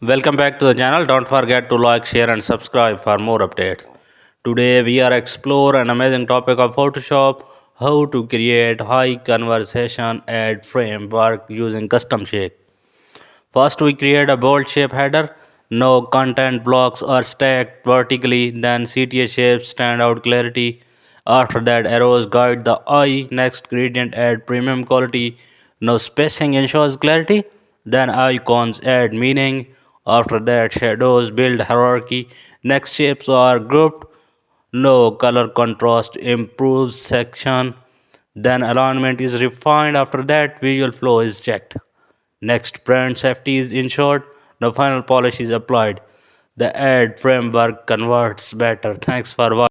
Welcome back to the channel. Don't forget to like, share and subscribe for more updates. Today we are explore an amazing topic of Photoshop, how to create high conversation ad framework using custom shape. First we create a bold shape header. No content blocks are stacked vertically, then CTA shapes stand out clarity. After that arrows guide the eye. Next gradient add premium quality. No spacing ensures clarity. Then icons add meaning. After that shadows build hierarchy. Next shapes are grouped. No color contrast improves section. Then alignment is refined. After that visual flow is checked. Next, brand safety is ensured. The final polish is applied. The ad framework converts better. Thanks for watching.